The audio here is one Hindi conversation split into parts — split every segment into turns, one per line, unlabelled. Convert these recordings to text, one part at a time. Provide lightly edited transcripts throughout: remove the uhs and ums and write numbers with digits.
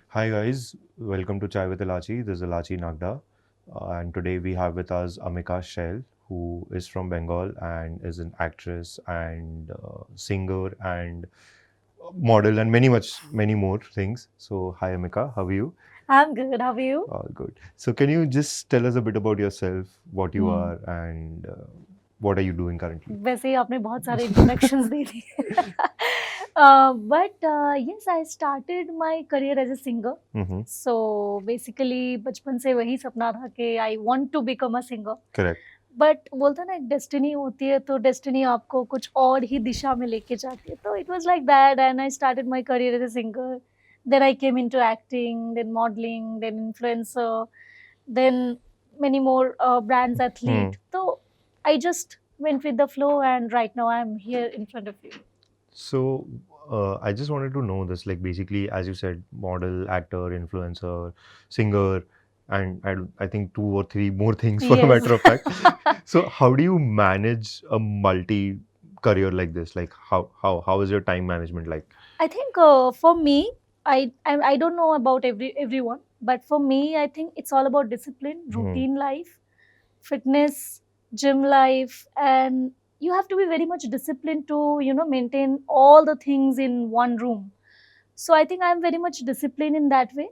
Hi guys, welcome to Chai with Ilachi. This is Ilachi Nagda, and today we have with us Amika Shell, who is from Bengal and is an actress and singer and model and many more things. So hi Amika, how are you?
I'm good. How are you?
All good. So can you just tell us a bit about yourself, what you
hmm,
are, and what are you doing currently?
वैसे ही आपने बहुत सारे इंट्रोडक्शंस दे दिए but yes I started my career as a singer
Mm-hmm.
So basically बचपन से वही सपना था कि I want to become a singer
Correct.
But बोलता ना एक डेस्टिनी होती है तो डेस्टिनी आपको कुछ और ही दिशा में लेके जाती है तो it was like that and I started my career as a singer then I came into acting then modelling then influencer then many more brands
Hmm.
athlete so I just went with the flow and right now I'm here in front of you.
So, I just wanted to know this, like basically, as you said, model, actor, influencer, singer, and I think two or three more things for a
Yes.
matter of fact. So, how do you manage a multi career like this? Like, how is your time management like?
I think for me I don't know about everyone but for me I think it's all about discipline
Hmm.
routine life fitness gym life and you have to be very much disciplined to maintain all the things in one room so I think I'm very much disciplined in that way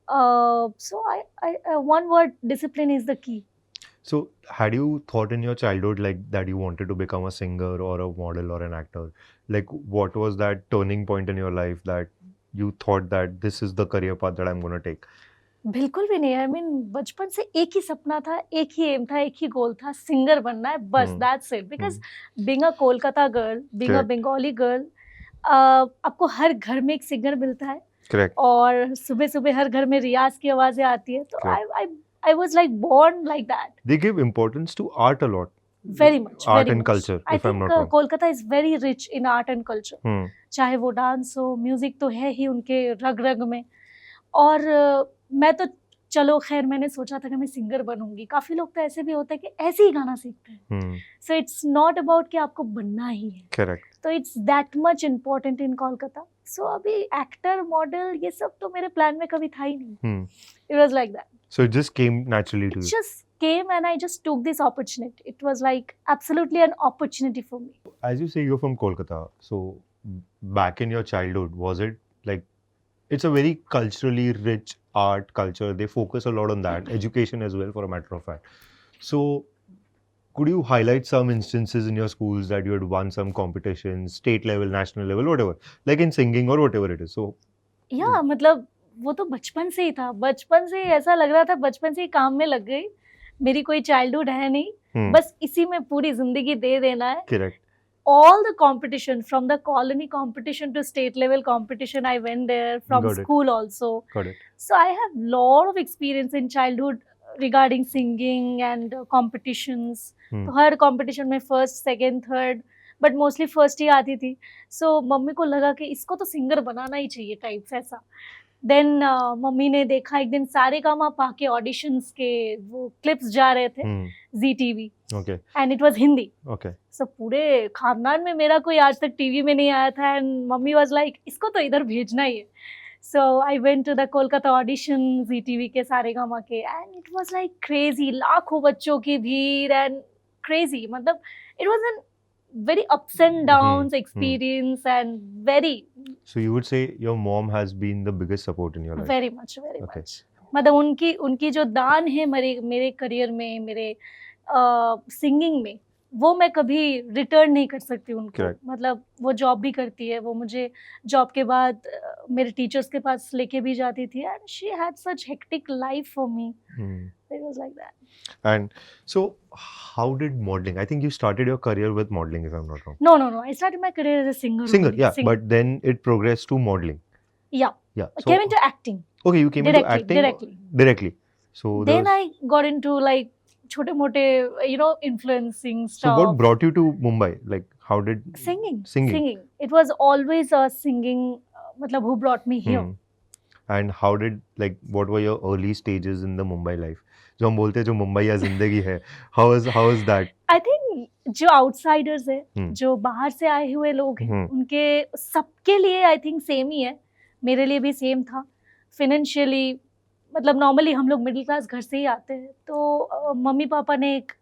so I one word discipline is the key.
So, had you thought in your childhood like that you wanted to become a singer or a model or an actor? Like, what was that turning point in your life that you thought that this is the career path that I'm going to take?
बिल्कुल भी नहीं आई मीन बचपन से एक ही सपना था एक ही एम था एक ही गोल था सिंगर बनना है बस
Hmm.
That's it because
Hmm.
Being a Kolkata girl being a
Correct.
Bengali girl आपको हर घर में एक सिंगर मिलता है
Correct.
और सुबह सुबह हर घर में रियाज की आवाजें आती है तो
Correct.
I was like born like that
They give importance to art a lot. Art
very
and
much
culture,
I
if I'm
think
not wrong.
Kolkata is very rich in art and culture
Hmm.
चाहे वो डांस हो म्यूजिक तो है ही उनके रग रग में और मैं तो चलो खैर मैंने सोचा था कि मैं सिंगर बनूंगी काफी लोग तो ऐसे भी होते हैं कि ऐसे ही गाना सीखते हैं
Hmm.
So it's not about कि आपको बनना ही है
Correct.
तो it's that much important in Kolkata so अभी एक्टर मॉडल ये सब तो मेरे प्लान में कभी था ही नहीं
Hmm.
It was like that
So it just came naturally to
it
you.
Just came and I just took this opportunity. It was like absolutely an opportunity for me.
As you say, you're from Kolkata. So back in your childhood, was it like it's a very culturally rich art culture? They focus a lot on that, education as well, for a matter of fact. So could you highlight some instances in your schools that you had won some competitions, state level, national level, whatever, like in singing or whatever it is? So
या मतलब वो तो बचपन से ही था बचपन से ही ऐसा लग रहा था बचपन से ही काम में लग गई मेरी कोई चाइल्डहुड है नहीं बस इसी में पूरी जिंदगी दे देना है
correct.
all the competition from the colony competition to state level competition I went there from
Got it.
school also
Got it.
so I have lot of experience in childhood regarding singing and competitions तो हर competition में first second third but mostly first ही आती थी सो मम्मी को लगा कि इसको तो सिंगर बनाना ही चाहिए टाइप्स ऐसा देन मम्मी ने देखा एक दिन सारे गामा के ऑडिशंस के वो क्लिप्स जा रहे थे Zee TV
Okay.
And it was Hindi
Okay.
So पूरे खानदान में मेरा कोई आज तक टीवी में नहीं आया था एंड मम्मी वाज लाइक इसको तो इधर भेजना ही है so I went to the Kolkata audition Zee TV के सारेगामा के and it was like crazy लाखों बच्चों की भीड़ एंड क्रेजी मतलब it was an very ups and downs experience and very
So you would say your mom has been the biggest support in your life.
very much very
Okay.
much मतलब उनकी उनकी जो दान है मेरे मेरे करियर में मेरे सिंगिंग में वो मैं कभी रिटर्न नहीं कर सकती उनको
Correct.
मतलब वो जॉब भी करती है वो मुझे जॉब के बाद मेरे टीचर्स के पास लेके भी जाती थी and she had such hectic life for me it was like that
And so, how did modeling? I think you started your career with modeling, if I'm not wrong.
no I started my career as a singer
Singer,
only.
yeah, but then it progressed to modeling.
Yeah.
Yeah.
I
So,
came into acting
okay, you came into acting directly. So there
then
was,
I got into like छोटे मोटे influencing
so
stuff
what brought you to Mumbai? Like, how did
singing it was always a singing मतलब who brought me here
And how did like what were your early stages in the Mumbai life? जो हम बोलते हैं जो मुंबई या जिंदगी है, how is that?
I think जो आउटसाइडर्स है जो बाहर से आए हुए लोग हैं उनके सबके लिए आई थिंक सेम ही है मेरे लिए भी सेम था फिनेंशियली, मतलब नॉर्मली हम लोग मिडिल क्लास घर से ही आते हैं, तो मम्मी पापा ने एक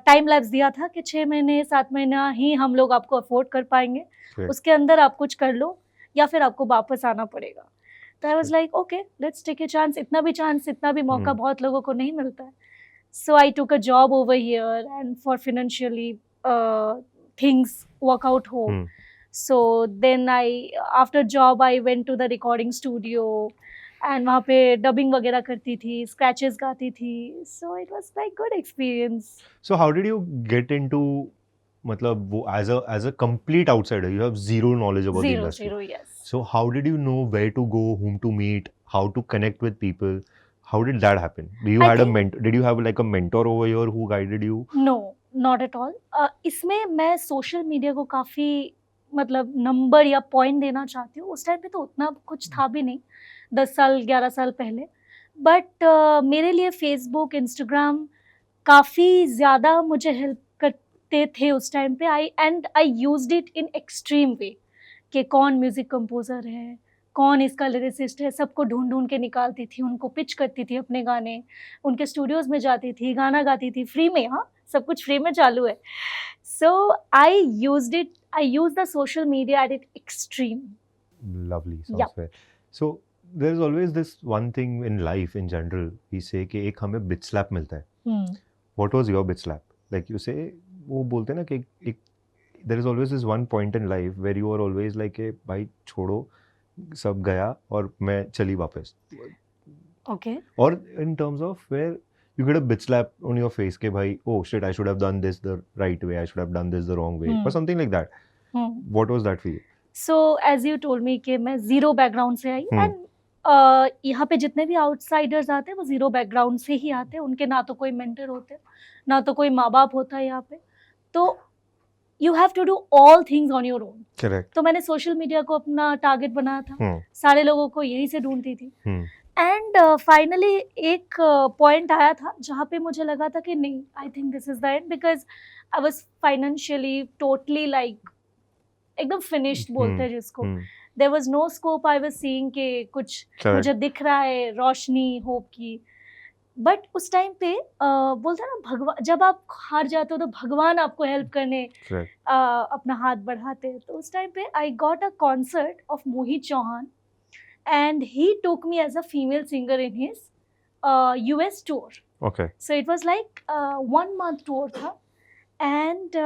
टाइम लैप्स दिया था कि 6 महीने 7 महीना ही हम लोग आपको अफोर्ड कर पाएंगे,
Correct.
उसके अंदर आप कुछ कर लो या फिर आपको वापस आना पड़ेगा। तो I was
Correct.
Like okay, let's take a chance. इतना भी मौका बहुत लोगों को नहीं मिलता है। So I took a job over here, and for financially things work out home. So then after job I went to the recording studio, and वहाँ पे dubbing वगैरह करती थी, scratches गाती थी. So it was like good experience.
So how did you get into, मतलब वो as a complete outsider, you have zero knowledge about the industry.
Zero, yes.
So how did you know where to go, whom to meet, how to connect with people? How did that happen? Did you have like a mentor over here who guided you?
No, not at all. इसमें मैं सोशल मीडिया को काफ़ी मतलब नंबर या पॉइंट देना चाहती हूँ। उस टाइम पे तो उतना कुछ था भी नहीं, 10 साल 11 साल पहले। बट मेरे लिए फेसबुक, इंस्टाग्राम काफ़ी ज़्यादा मुझे हेल्प करते थे उस टाइम पे। I used it in extreme वे कि कौन म्यूज़िक कंपोज़र है, कौन इसका लिरिसिस्ट है, सबको ढूँढ के निकालती थी, उनको पिच करती थी अपने गाने, उनके स्टूडियोज़ में जाती थी, गाना गाती थी फ्री में। हाँ, सब कुछ फ्री में चालू है। So I used the social media at it extreme.
Lovely, sounds
Yeah.
fair. So there's always this one thing in life in general, we say कि एक हमें bitch slap मिलता है. What was your bitch slap? Like you say, वो बोलते हैं ना कि एक there is always this one point in life where you are always like कि भाई छोड़ो, सब गया और मैं चली वापस.
Okay.
Or in terms of where you get a bitch slap on your face कि भाई oh shit, I should have done this the right way, I should have done this the wrong way, or something like that. What was that for you?
So as you told me कि मैं जीरो बैकग्राउंड से आई, एंड यहाँ पे जितने भी आउटसाइडर्स आते हैं वो जीरो बैकग्राउंड से ही आते हैं। उनके ना तो कोई मेंटर होते, ना तो कोई माँ बाप होता है यहाँ पे। तो you have to do all things on your own.
Correct.
तो मैंने सोशल मीडिया को अपना टारगेट बनाया था, सारे लोगों को यहीं से ढूंढती थी। एंड फाइनली एक पॉइंट आया था जहाँ पे मुझे लगा था कि नहीं, I think this is the end, because I was financially totally like एकदम फिनिश्ड बोलते हैं जिसको। There was no scope I was seeing कि कुछ मुझे दिख रहा है रोशनी होप की। बट उस टाइम पे बोलते हैं ना, भगवान, जब आप हार जाते हो तो भगवान आपको हेल्प करने अपना हाथ बढ़ाते हैं। तो उस टाइम पे I got a concert of Mohit Chauhan, and he took me as a female singer in his US tour.
Okay.
So it was like 1 month tour tha, and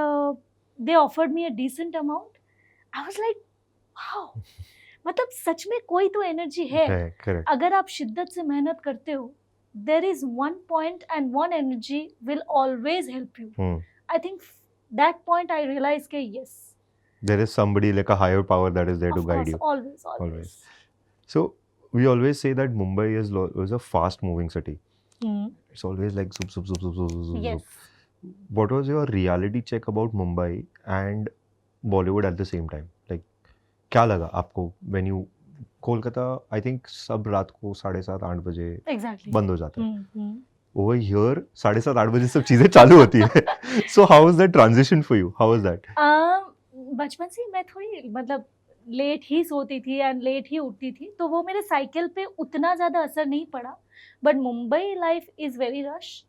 they offered me a decent amount. I was like, wow, मतलब सच में कोई तो एनर्जी है।
Correct.
अगर आप शिद्दत से मेहनत करते हो, there is one point and one energy will always help you. I think that point I realized कि yes,
there is somebody like a higher power that is there to guide you.
Always.
So we always say that Mumbai is a fast-moving city. It's always like zup.
Yes.
What was your reality check about Mumbai and Bollywood at the same time? Like, क्या लगा आपको when you Kolkata? I think सब रात को 7:30-8 बजे
Exactly.
बंद हो जाता है. Over here 7:30-8 बजे सब चीजें चालू होती है. So how was that transition for you? How was that?
बचपन से मैं थोड़ी मतलब लेट ही सोती थी एंड लेट ही उठती थी, तो वो मेरे साइकिल पे उतना ज़्यादा असर नहीं पड़ा। But Mumbai life is very rush.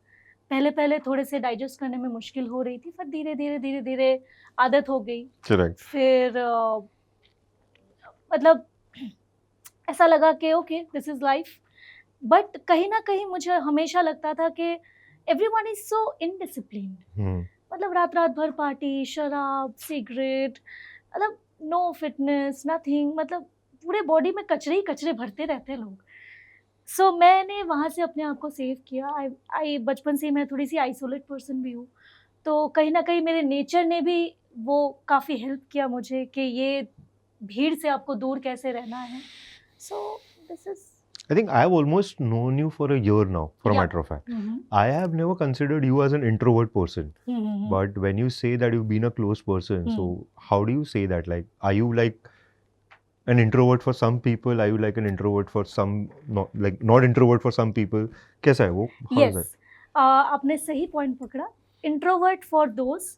पहले थोड़े से डाइजेस्ट करने में मुश्किल हो रही थी, पर धीरे धीरे आदत हो गई।
Correct.
फिर मतलब ऐसा लगा कि okay, this is life. But कहीं ना कहीं मुझे हमेशा लगता था कि एवरीवन इज सो इनडिसिप्लिन्ड। मतलब रात भर पार्टी, शराब, सिगरेट, मतलब नो फिटनेस, नथिंग, मतलब पूरे बॉडी में कचरे भरते रहते हैं लोग। सो मैंने वहाँ से अपने आप को सेव किया। आई बचपन से मैं थोड़ी सी आइसोलेट पर्सन भी हूँ, तो कहीं ना कहीं मेरे नेचर ने भी वो काफ़ी हेल्प किया मुझे कि ये भीड़ से आपको दूर कैसे रहना है। सो this is,
I think I have almost known you for a year now, for a matter of fact. I have never considered you as an introvert person. But when you say that you've been a closed person, so how do you say that? Like, are you like an introvert for some people? Are you like an introvert for some, not introvert for some people? कैसा है वो? How is
yes, आपने सही पॉइंट पकड़ा। इंट्रोवर्ट फॉर दोज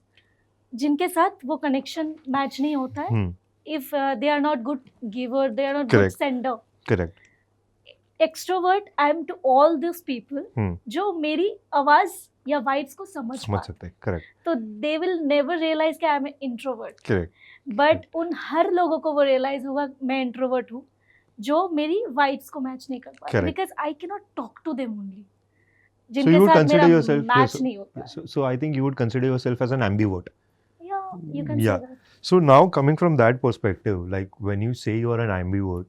जिनके साथ वो कनेक्शन मैच नहीं होता है। If they are not good giver, they are not good sender.
Correct.
Extrovert I am to all this people
hmm,
जो मेरी आवाज या वाइब्स को समझ
समझ
पाए,
सकते हैं, करेक्ट
तो दे विल नेवर रियलाइज कि I M introvert,
correct
but उन हर लोगों को वो रियलाइज होगा मैं इंट्रोवर्ट हूँ जो मेरी वाइब्स को मैच नहीं कर पाते,
Correct.
Because I can not talk to them only,
So
जिनके
you would
साथ
consider
मेरा
yourself
मैच नहीं होता है.
so I think you would consider yourself as an ambivert.
Yeah, you can
Yeah.
say that.
So now coming from that perspective, like when you say you are an ambivert,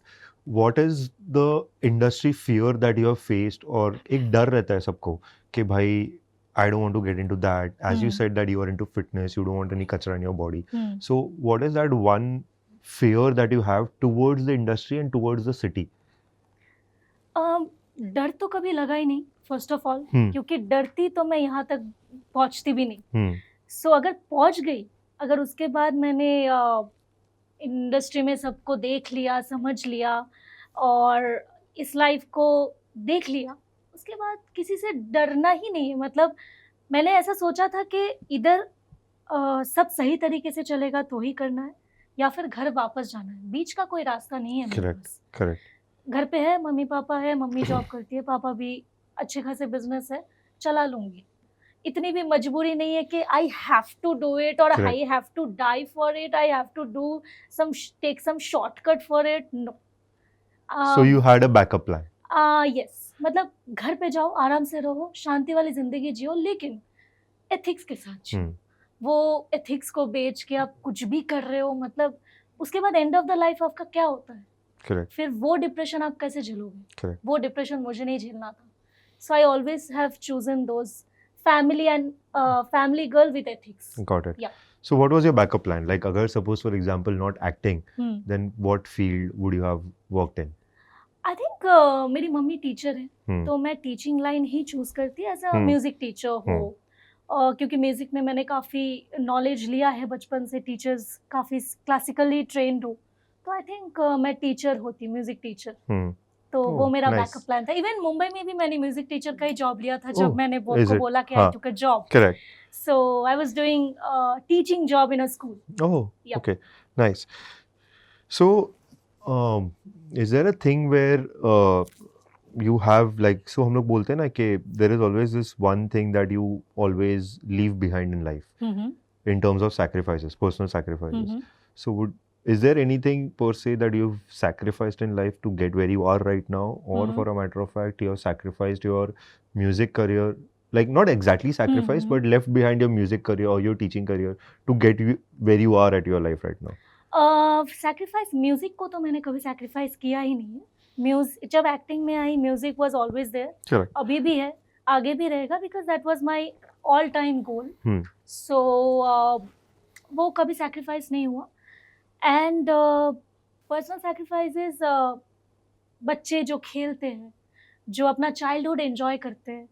what is the industry fear that you have faced, or एक डर रहता है सबको कि भाई I don't want to get into that. As you said that you are into fitness, you don't want any kachra in your body. So what is that one fear that you have towards the industry and towards the city?
डर तो कभी लगा ही नहीं, फर्स्ट ऑफ ऑल,
हम्म,
क्योंकि डरती तो मैं यहाँ तक पहुँचती भी नहीं.
हम्म,
सो अगर पहुँच गई, अगर उसके बाद मैंने इंडस्ट्री में सबको देख लिया, समझ लिया और इस लाइफ को देख लिया, उसके बाद किसी से डरना ही नहीं है. मतलब मैंने ऐसा सोचा था कि इधर सब सही तरीके से चलेगा तो ही करना है, या फिर घर वापस जाना है. बीच का कोई रास्ता नहीं है मेरे
Correct.
पास.
correct.
घर पे है, मम्मी पापा है, मम्मी जॉब करती है, पापा भी अच्छे खासे बिजनेस है, चला लूंगी. इतनी भी मजबूरी नहीं है कि I have to do it और
Correct.
I have to die for it, I have to do some take some shortcut for it. No.
So you had a backup plan.
Yes, मतलब घर पे जाओ, आराम से रहो, शांति वाली जिंदगी जियो, लेकिन एथिक्स के साथ जियो.
हम्म,
वो एथिक्स को बेच के आप कुछ भी कर रहे हो, मतलब उसके बाद एंड ऑफ द लाइफ आपका क्या होता है?
correct.
फिर वो डिप्रेशन आप कैसे झेलोगे?
Correct.
वो डिप्रेशन मुझे नहीं झेलना था. So I always have chosen those family and family girl with ethics.
Got it.
Yeah.
So what was your backup plan? Like, agar suppose for example not acting, then what field would you have worked in?
I think मेरी मम्मी टीचर है,
Hmm.
तो मैं टीचिंग लाइन ही चूज करती as a
Hmm.
Music teacher हो. क्योंकि म्यूजिक में मैंने काफ़ी नॉलेज लिया है बचपन से, टीचर्स काफ़ी क्लासिकली ट्रेंड हो, तो आई थिंक मैं टीचर होती, म्यूजिक टीचर.
Hmm.
तो वो
Oh,
मेरा
nice.
बैकअप प्लान था. इवन मुंबई में भी मैंने म्यूजिक टीचर का ही जॉब लिया था
Oh,
जब मैंने
is
को
it?
बोला कि
हाँ.
I took a job.
Correct.
So I was doing teaching job in a school.
Oh,
Yeah.
okay. Nice. So, is there a thing where you have like, so हम लोग बोलते हैं ना कि there is always this one thing that you always leave behind in life in terms of sacrifices, personal sacrifices. So is there anything per se that you've sacrificed in life to get where you are right now, or for a matter of fact, you have sacrificed your music career, like not exactly sacrificed, but left behind your music career or your teaching career to get you where you are at your life right now?
Sacrifice music को तो मैंने कभी सैक्रिफाइस किया ही नहीं है. जब एक्टिंग में आई, music was always there,
Correct.
अभी भी है, आगे भी रहेगा, because that was my all time goal.
Hmm.
So वो कभी सैक्रिफाइस नहीं हुआ. एंड पर्सनल सैक्रिफाइसेस, बच्चे जो खेलते हैं, जो अपना चाइल्डहुड एंजॉय करते हैं,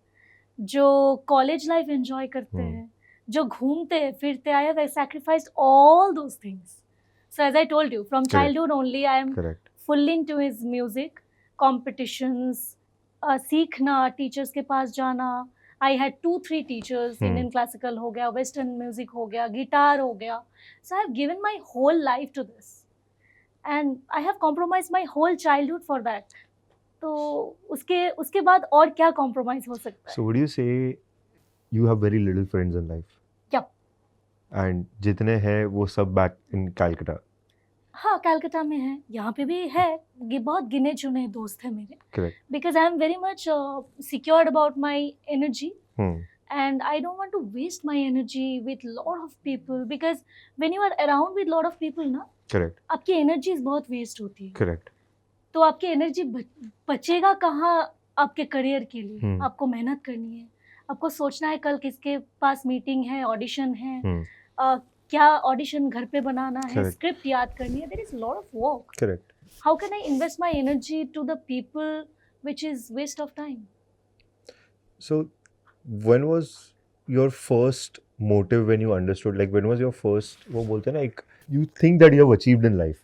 जो कॉलेज लाइफ एंजॉय करते हैं, जो घूमते हैं फिरते, I have sacrificed all those things. So as I told you, from childhood only I am
Correct.
Full into his music. Competitions, सीखना, टीचर्स के पास जाना. I had 2-3 teachers, Indian classical हो गया, वेस्टर्न म्यूजिक हो गया, गिटार हो गया. So I have given my whole life to this and I have compromise my whole childhood for that. तो उसके बाद और क्या कॉम्प्रोमाइज हो सकता है?
So would you say you have very little friends in life?
Yeah.
And जितने हैं वो सब back in Calcutta.
हाँ, कलकत्ता में है, यहाँ पे भी है, बहुत गिने चुने दोस्त हैं मेरे.
Correct.
Because I am very much secured about my energy.
Hmm.
And I don't want to waste my energy with lot of people, because when you are around with lot of people ना,
Correct.
आपकी एनर्जीज बहुत वेस्ट होती है.
Correct.
तो आपकी एनर्जी बचेगा कहाँ आपके करियर के लिए? आपको मेहनत करनी है, आपको सोचना है कल किसके पास मीटिंग है, ऑडिशन है, क्या ऑडिशन घर पे बनाना है,
Correct.
स्क्रिप्ट याद करनी है. There is lot of work.
Correct.
How can I invest my energy to the people which is waste of time?
So when was your first motive when you understood, like when was your first, वो बोलते हैं ना, like you think that you have achieved in life.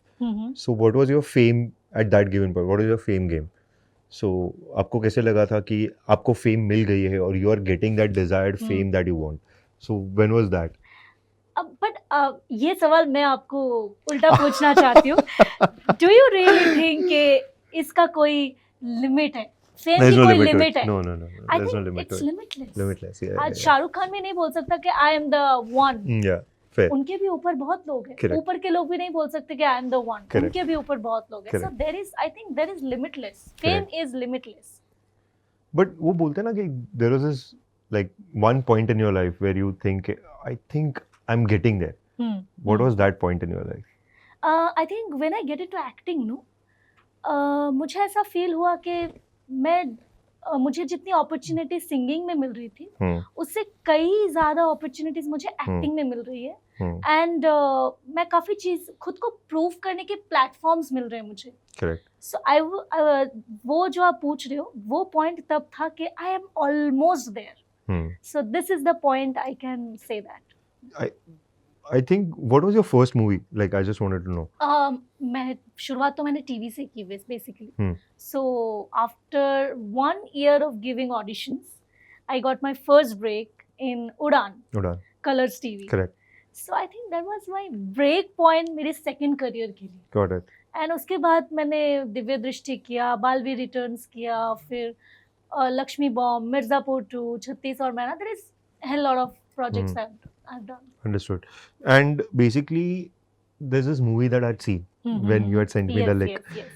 So what was your fame at that given point? What was your fame game? So आपको कैसे लगा था कि आपको fame मिल गई है और you are getting that desired fame that you want? So when was that?
अब बट ये सवाल मैं आपको उल्टा पूछना चाहती हूँ. डू यू रियली थिंक कि इसका कोई लिमिट है, फेम
There's
की
no
कोई
limit to
लिमिट
it.
है.
No.
I
There's no
think
limit to
it's
it.
Limitless.
Limitless. Yeah.
आज शाहरुख खान भी नहीं बोल सकता कि I am the one.
Yeah. Fair.
उनके भी ऊपर बहुत लोग हैं.
Correct.
ऊपर के लोग भी नहीं बोल सकते कि I am the one.
Correct.
उनके भी ऊपर बहुत लोग हैं. So
Correct.
There is, I think there is limitless. Fame is limitless.
But वो बोलते हैं ना कि there was this like one point in your life where you think I think I'm getting there. What was that point in your life?
I think when I get into acting no, मुझे ऐसा फील हुआ कि मुझे जितनी अपॉर्चुनिटी सिंगिंग में मिल रही थी उससे कई ज़्यादा अपॉर्चुनिटीज मुझे एक्टिंग में मिल रही है. एंड मैं काफ़ी चीज़ खुद को प्रूव करने के प्लेटफॉर्म्स मिल रहे हैं मुझे.
Correct.
सो वो जो आप पूछ रहे हो वो पॉइंट तब था कि I am almost there. So this is the point I can say that.
I think what was your first movie? Like I just wanted to know.
मैं शुरुआत तो मैंने टीवी से की basically.
Hmm.
So after 1 year of giving auditions I got my first break in Udan
Udan.
Colors TV.
Correct.
So I think that was my break point मेरे सेकंड करियर के लिए.
Got it.
एंड उसके बाद मैंने दिव्य दृष्टि किया, बालवीर रिटर्न्स किया, फिर लक्ष्मी बॉम्ब, मिर्जापुर 2, 36 और मैना. There is a lot of projects I've done.
Understood. And basically, there's this movie that I'd seen when you had sent me the link.
Yes.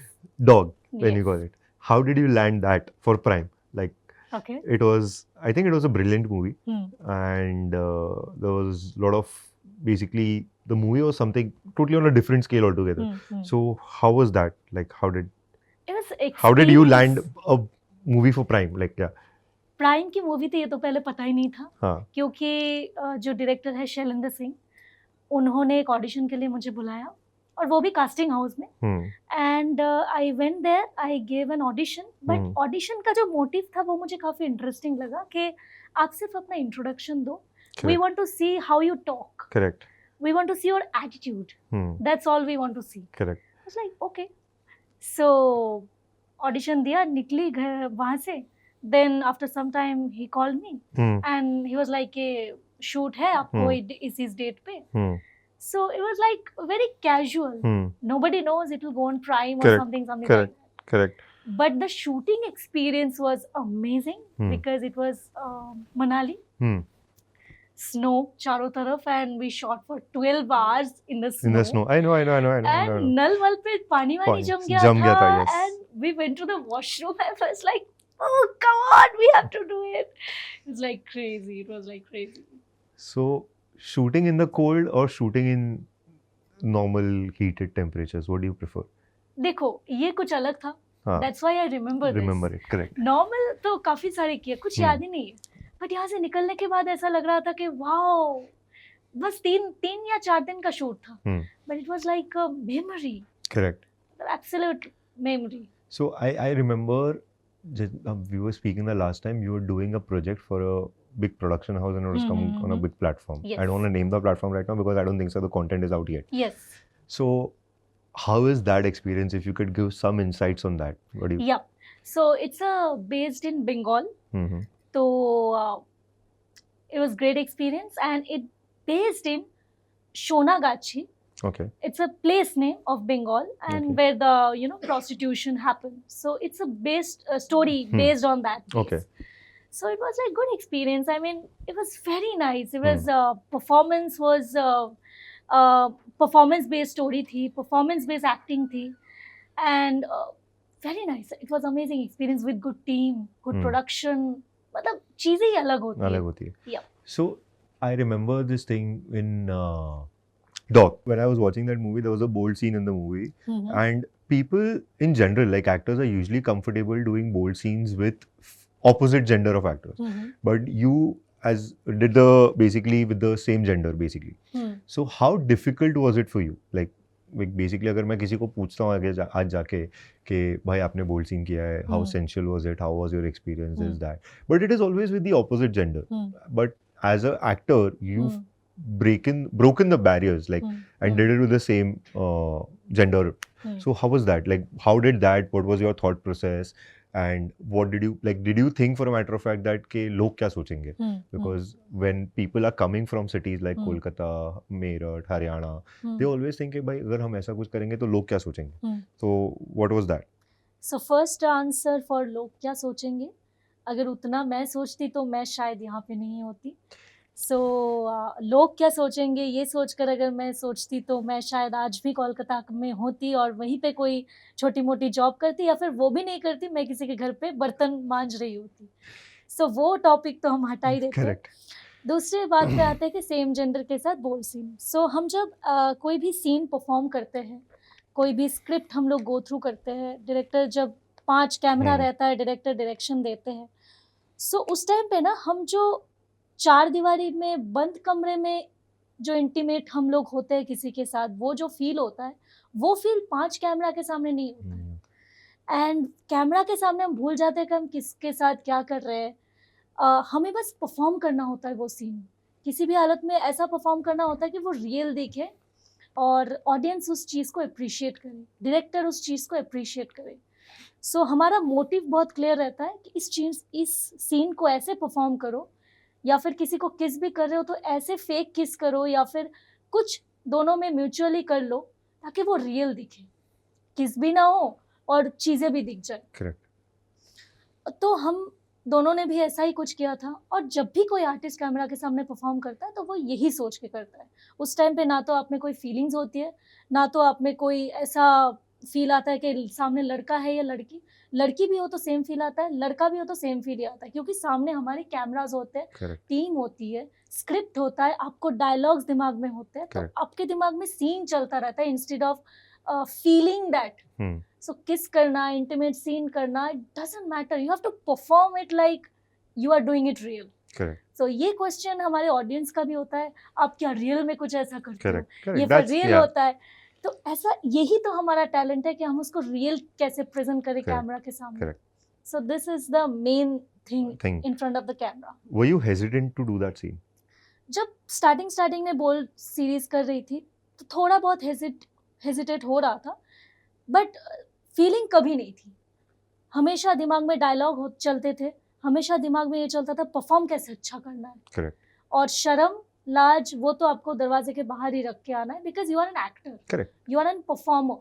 Dog, when you
Yes.
call it. How did you land that for Prime? Like,
Okay.
I think it was a brilliant movie. And there was a lot of, basically, the movie was something totally on a different scale altogether. So, how was that? Like,
It was
how did you land
experience.
a movie for Prime? Like, yeah.
Prime की मूवी थी ये तो पहले पता ही नहीं था.
हाँ.
क्योंकि जो डायरेक्टर है शैलेंद्र सिंह, उन्होंने एक ऑडिशन के लिए मुझे बुलाया और वो भी कास्टिंग हाउस में. And I went there, I gave an audition. But audition का जो मोटिव था वो मुझे काफ़ी इंटरेस्टिंग लगा कि आप सिर्फ अपना इंट्रोडक्शन दो. We want to see how you talk.
Correct.
We want to see your attitude. That's all we want to see.
Correct.
I was like okay. So audition दिया, निकली घर वहाँ से. Then after some time he called me and he was like shoot है आपको इस डेट पे. So it was like very casual. Nobody knows it will go on Prime or
Correct.
something like
Correct.
that.
Correct.
But the shooting experience was amazing because it was Manali. Snow चारों तरफ and we shot for 12 hours in the snow.
In the snow. I know.
And नल वल पे पानी वानी जम गया था.
yes.
And we went to the washroom. I was like, oh come on, we have to do it. It was like crazy. It was like crazy.
So, shooting in the cold or shooting in normal heated temperatures, what do you prefer?
देखो ये कुछ अलग था.
हाँ.
That's why I remember
it. Correct.
Normal तो काफी सारे किए, कुछ याद ही नहीं है. बट यहाँ से निकलने के बाद ऐसा लग रहा था कि वाओ, बस 3 या 4 दिन का शूट था. But it was like a memory.
Correct.
Absolute memory.
So I remember we were speaking the last time. You were doing a project for a big production house and it was coming on a big platform.
Yes.
I don't want to name the platform right now because I don't think so the content is out yet.
Yes.
So how is that experience? If you could give some insights on that. What do you?
Yeah. So it's based in Bengal. So it was great experience and it based in Shonagachi.
Okay.
It's a place name of Bengal and where the prostitution happened. So it's a story based on that place.
Okay.
So it was a good experience. I mean, it was very nice. It was performance was performance based story thi, performance based acting thi, and very nice. It was amazing experience with good team, good production. मतलब चीजें ही अलग होती है. Yeah.
So I remember this thing in Dog. When I was watching that movie, there was a bold scene in the movie, and people in general, like actors, are usually comfortable doing bold scenes with opposite gender of actors. But you did basically with the same gender basically. So how difficult was it for you? Like basically अगर मैं किसी को पूछता हूँ आगे आज जाके कि भाई आपने बोल्ड सीन किया है, how sensual was it, how was your experience, is that, but it is always with the opposite gender. But as an actor you've broken the barriers like and did it with the same gender. So how was that? Like how did that, what was your thought process and what did you like, did you think for a matter of fact that ke log kya sochenge? Because when people are coming from cities like Kolkata, Meerut, Haryana, they always think कि भाई अगर हम ऐसा कुछ करेंगे तो लोग क्या सोचेंगे. So what was that?
So first answer for लोग क्या सोचेंगे, अगर उतना मैं सोचती तो मैं शायद यहाँ पे नहीं होती. सो लोग क्या सोचेंगे ये सोचकर अगर मैं सोचती तो मैं शायद आज भी कोलकाता में होती और वहीं पे कोई छोटी मोटी जॉब करती, या फिर वो भी नहीं करती, मैं किसी के घर पे बर्तन मांज रही होती. सो वो टॉपिक तो हम हटा ही देते हैं.
करेक्ट.
दूसरी बात पे आते हैं कि सेम जेंडर के साथ बोल्ड सीन. सो हम जब कोई भी सीन परफॉर्म करते हैं, कोई भी स्क्रिप्ट हम लोग गो थ्रू करते हैं, डायरेक्टर जब 5 कैमरा रहता है, डायरेक्टर डायरेक्शन देते हैं, सो उस टाइम पे ना हम जो 4 दीवारी में बंद कमरे में जो इंटीमेट हम लोग होते हैं किसी के साथ, वो जो फील होता है, वो फील 5 कैमरा के सामने नहीं होता है. एंड कैमरा के सामने हम भूल जाते हैं कि हम किसके साथ क्या कर रहे हैं. हमें बस परफॉर्म करना होता है वो सीन, किसी भी हालत में ऐसा परफॉर्म करना होता है कि वो रियल दिखे और ऑडियंस उस चीज़ को अप्रिशिएट करे, डायरेक्टर उस चीज़ को अप्रिशिएट करे. सो हमारा मोटिव बहुत क्लियर रहता है कि इस सीन को ऐसे परफॉर्म करो, या फिर किसी को किस भी कर रहे हो तो ऐसे फेक किस करो, या फिर कुछ दोनों में म्यूचुअली कर लो ताकि वो रियल दिखे, किस भी ना हो और चीज़ें भी दिख जाए.
करेक्ट.
तो हम दोनों ने भी ऐसा ही कुछ किया था. और जब भी कोई आर्टिस्ट कैमरा के सामने परफॉर्म करता है तो वो यही सोच के करता है. उस टाइम पे ना तो आप में कोई फीलिंग्स होती है, ना तो आप में कोई ऐसा फील आता है कि सामने लड़का है या लड़की. लड़की भी हो तो सेम फील आता है, लड़का भी हो तो सेम फील ही आता है, क्योंकि सामने हमारे कैमराज होते हैं,
करेक्ट.
टीम होती है, स्क्रिप्ट होता है, आपको डायलॉग्स दिमाग में होते हैं, तो
Correct.
आपके दिमाग में सीन चलता रहता है instead of feeling that. So kiss करना, intimate scene करना, it doesn't matter. You have to perform it like you are doing it real.
Correct.
So ये question हमारे audience का भी होता है, आप क्या real में कुछ ऐसा करते हो?
Correct. Correct.
ये for
That's
real
yeah.
होता है. तो ऐसा यही तो हमारा talent है कि हम उसको real कैसे present करें
Correct.
कैमरा के सामने.
Correct.
So this is the main thing
Thing.
in front of the camera.
Were you hesitant to do that scene?
जब starting में बोल्ड सीरीज कर रही थी तो थोड़ा बहुत हेजिटेट हो रहा था, बट फीलिंग कभी नहीं थी. हमेशा दिमाग में डायलॉग चलते थे, हमेशा दिमाग में ये चलता था परफॉर्म कैसे अच्छा करना है.
Correct.
और शर्म लाज वो तो आपको दरवाजे के बाहर ही रख के आना है, because you are an actor,
Correct.
You are an performer,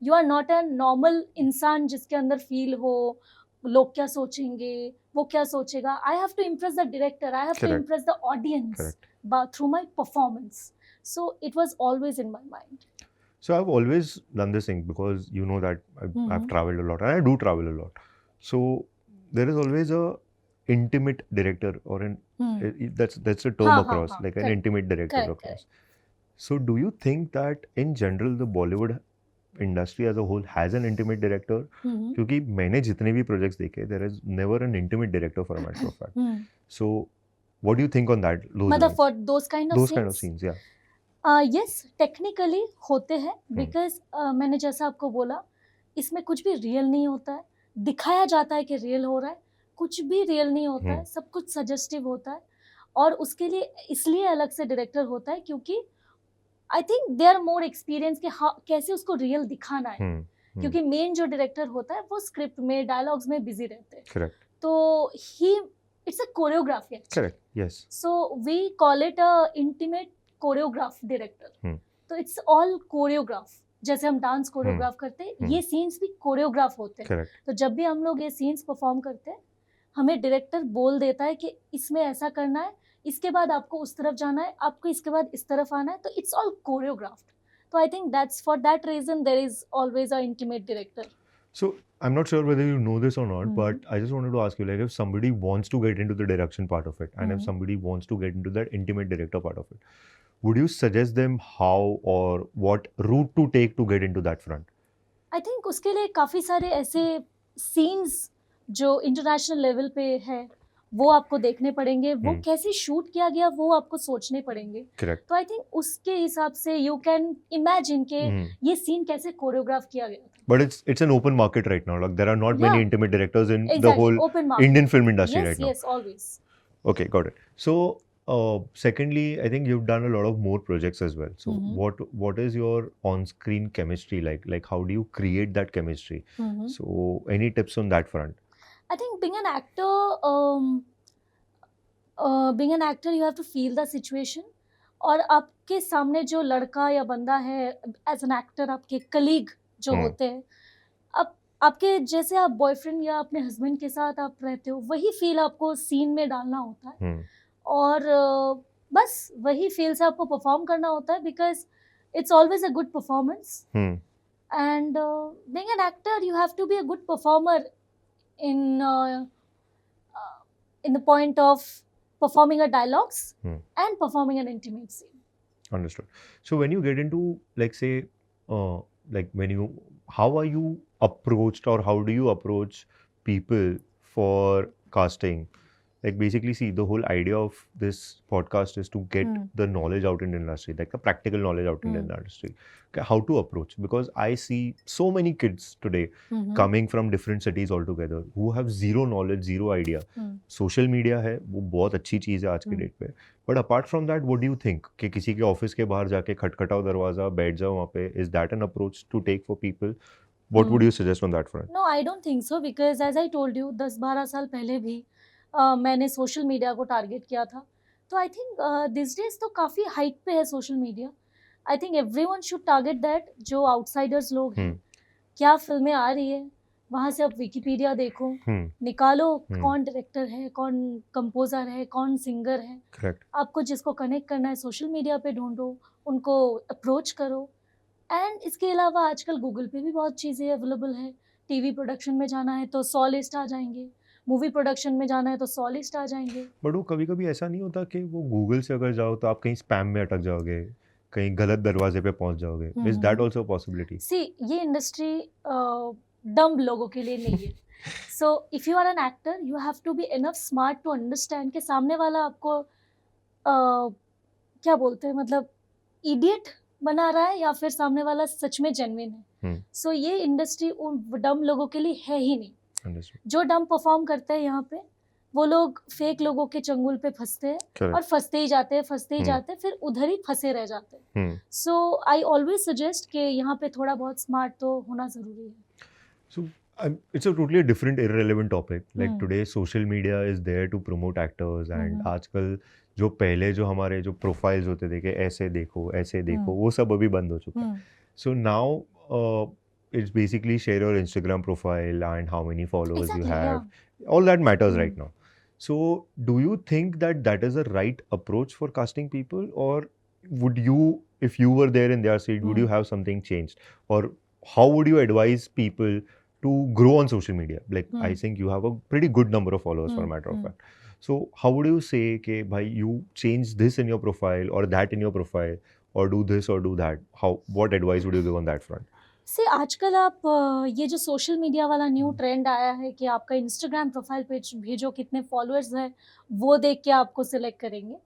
you are not an normal इंसान जिसके अंदर फील हो लोग क्या सोचेंगे, वो क्या सोचेगा. I have to impress the director, I have to
Correct.
Impress the audience
Correct.
Through my performance. So it was always in my mind.
So I've always done this thing because you know that I've traveled a lot and I do travel a lot. So there is always a intimate director or an that's a term across like an
correct.
intimate director
Correct,
across. So do you think that in general the Bollywood industry as a whole has an intimate director? क्योंकि मैंने जितने भी projects देखे there is never an intimate director for a matter of fact. So what do you think on that?
मतलब for those kind of
scenes, yeah.
Yes technically होते हैं, बिकॉज मैंने जैसा आपको बोला इसमें कुछ भी रियल नहीं होता है. दिखाया जाता है कि रियल हो रहा है, कुछ भी रियल नहीं होता है, सब कुछ सजेस्टिव होता है. और उसके लिए इसलिए अलग से डायरेक्टर होता है क्योंकि I think they are more experience कि कैसे उसको रियल दिखाना है. क्योंकि मेन जो डायरेक्टर होता है वो स्क्रिप्ट में डायलॉग्स में बिजी रहते हैं.
Correct.
तो ही it's a choreography.
Correct. Yes.
So we call it a intimate choreograph director. तो इट्स ऑल कोरियोग्राफ. जैसे हम डांस कोरियोग्राफ करते हैं, ये सीन्स भी कोरियोग्राफ होते हैं.
Correct.
तो जब भी हम लोग ये सीन्स परफॉर्म करते हैं, हमें डायरेक्टर बोल देता है कि इसमें ऐसा करना है, इसके बाद आपको उस तरफ जाना है, आपको इसके बाद इस तरफ आना है. तो इट्स ऑल कोरियोग्राफ्ड. तो I think that's for that reason there is always a intimate director.
So I'm not sure whether you know this or not, but I just wanted to ask you, like, if somebody wants to get into the direction part of it, and if somebody wants to get into that intimate director part of it, would you suggest them how or what route to take to get into that front?
I think उसके लिए काफ़ी सारे ऐसे सीन्स जो इंटरनेशनल लेवल पे है वो आपको देखने पड़ेंगे. वो कैसे शूट किया गया वो आपको सोचने पड़ेंगे.
Correct.
तो आई थिंक उसके हिसाब से यू कैन इमेजिन के ये सीन कैसे कोरियोग्राफ किया गया था.
But it's an open market right now. Like there are not many intimate directors in the
Exactly,
whole
open market.
Indian film industry
Yes,
right now.
yes, always.
Okay, got it. So secondly, I think you've done a lot of more projects as well. So what is your on-screen chemistry like? Like how do you create that chemistry? So any tips on that front?
I think being an actor, you have to feel the situation. और आपके सामने जो लड़का या बंदा है एज एन एक्टर, आपके कलीग जो होते हैं, अब आपके जैसे आप बॉयफ्रेंड या अपने हस्बैंड के साथ आप रहते हो, वही फील आपको सीन में डालना होता है।
हम्म
और बस वही फील से आपको परफॉर्म करना होता है, because it's always a good performance.
Hmm
and being an actor you have to be a good performer in in the point of performing a dialogues
Hmm.
and performing an intimate scene.
Understood. So when you get into, like, say, like when you, how are you approached, or how do you approach people for casting? Like, basically, see, the whole idea of this podcast is to get the knowledge out in the industry, like the practical knowledge out in the industry. Okay, how to approach? Because I see so many kids today coming from different cities altogether who have zero knowledge, zero idea. Social media है वो बहुत अच्छी चीज़ है आज की डेट पे, but apart from that what do you think कि किसी के ऑफिस के बाहर जाके खटखटाओ दरवाजा, बैठ जाओ वहाँ पे, is that an approach to take for people? What would you suggest on that front?
No, I don't think so, because as I told you 10-12 साल पहले भी मैंने सोशल मीडिया को टारगेट किया था। तो आई थिंक दिस डेज तो काफ़ी हाइक पे है social media. I think everyone should target that. जो आउटसाइडर्स लोग हैं, क्या फिल्में आ रही है, वहाँ से आप विकिपीडिया देखो, निकालो कौन डायरेक्टर है, कौन कंपोजर है, कौन सिंगर है।
करेक्ट।
आपको जिसको कनेक्ट करना है सोशल मीडिया पे ढूंढो, उनको अप्रोच करो। एंड इसके अलावा आजकल गूगल पे भी बहुत चीज़ें अवेलेबल है। टीवी प्रोडक्शन में जाना है तो 100 लिस्ट आ जाएंगे, मूवी प्रोडक्शन में जाना है तो 100 लिस्ट आ जाएंगे।
बट वो कभी कभी ऐसा नहीं होता कि वो गूगल से अगर जाओ तो आप कहीं स्पैम में अटक जाओगे, कहीं गलत दरवाजे पे पहुंच जाओगे? Is that also possibility?
See, ये इंडस्ट्री डम लोगों के लिए नहीं है। So if you are an actor you have to be enough smart to understand कि सामने वाला आपको क्या बोलते हैं, मतलब इडियट बना रहा है या फिर सामने वाला सच में जेन्युइन है। सो ये इंडस्ट्री उन डम लोगों के लिए है ही नहीं। जो डम परफॉर्म करते हैं यहाँ पे, वो लोग फेक लोगों के चंगुल पे फंसते हैं और फंसते ही जाते हैं, फंसते ही जाते हैं, फिर उधर ही फंसे रह जाते हैं। सो आई ऑलवेज सजेस्ट कि यहाँ पे थोड़ा बहुत स्मार्ट तो होना जरूरी है।
So it's a totally different, irrelevant topic. Like today, social media is there to promote actors, and आजकल जो पहले जो हमारे जो profiles होते थे कि ऐसे देखो, वो सब अभी बंद हो चुका है. So now it's basically share your Instagram profile and how many followers you have. All that matters right now. So do you think that that is a right approach for casting people, or would you, if you were there in their seat, would you have something changed, or how would you advise people to grow on social media? Like, I think you have a pretty good number of followers, for a matter of fact. So how would you say कि भाई you change this in your profile or that in your profile, or do this or do that? What advice would you give on that front?
से आजकल आप ये जो सोशल मीडिया वाला न्यू ट्रेंड आया है कि आपका इंस्टाग्राम प्रोफाइल पेज भेजो, कितने फॉलोअर्स हैं वो देख के आपको सिलेक्ट करेंगे।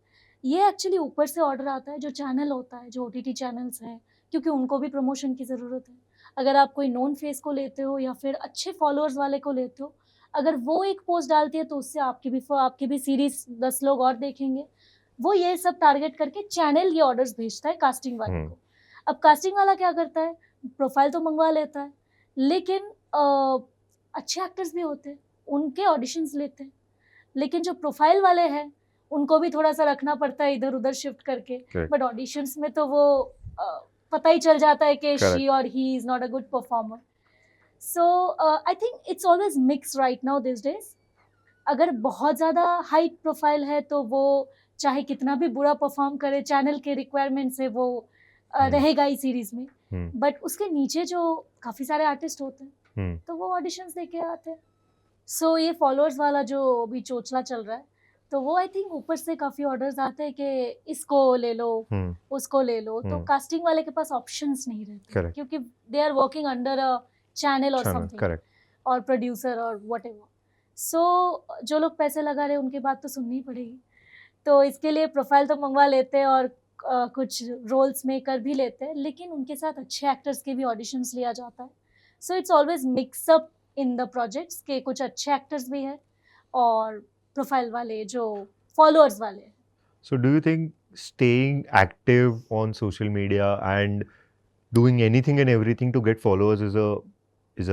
ये एक्चुअली ऊपर से ऑर्डर आता है। जो चैनल होता है, जो OTT चैनल्स हैं, क्योंकि उनको भी प्रमोशन की ज़रूरत है। अगर आप कोई नोन फेस को लेते हो या फिर अच्छे फॉलोअर्स वाले को लेते हो, अगर वो एक पोस्ट डालती है तो उससे आपकी भी सीरीज 10 लोग और देखेंगे। वो ये सब टारगेट करके चैनल ये ऑर्डर्स भेजता है कास्टिंग वाले को। अब कास्टिंग वाला क्या करता है, प्रोफाइल तो मंगवा लेता है, लेकिन अच्छे एक्टर्स भी होते हैं, उनके ऑडिशंस लेते हैं। लेकिन जो प्रोफाइल वाले हैं उनको भी थोड़ा सा रखना पड़ता है इधर उधर शिफ्ट करके। बट ऑडिशंस में तो वो पता ही चल जाता है कि शी और he is not a good performer. So I think it's always mix right now this days. अगर बहुत ज़्यादा हाई प्रोफाइल है तो वो चाहे कितना भी बुरा परफॉर्म करे, चैनल के रिक्वायरमेंट से वो रहेगा ही सीरीज में। बट उसके नीचे जो काफ़ी सारे आर्टिस्ट होते हैं तो वो ऑडिशंस दे के आते हैं। सो ये फॉलोअर्स वाला जो अभी चोचला चल रहा है, तो वो आई थिंक ऊपर से काफ़ी ऑर्डर्स आते हैं कि इसको ले लो, उसको ले लो। तो कास्टिंग वाले के पास ऑप्शंस नहीं रहते, क्योंकि they are working under a channel और समथिंग, और प्रोड्यूसर और व्हाटएवर। सो जो लोग पैसे लगा रहे हैं उनकी बात तो सुननी ही पड़ेगी। तो इसके लिए प्रोफाइल तो मंगवा लेते हैं और कुछ रोल्स में कर भी लेते हैं, लेकिन उनके साथ अच्छे एक्टर्स के भी ऑडिशंस लिया जाता है। So it's always mix up in the projects के कुछ अच्छे एक्टर्स भी हैं और प्रोफाइल वाले जो फॉलोअर्स वाले हैं।
So do you think staying active on social media and doing anything and everything to get followers is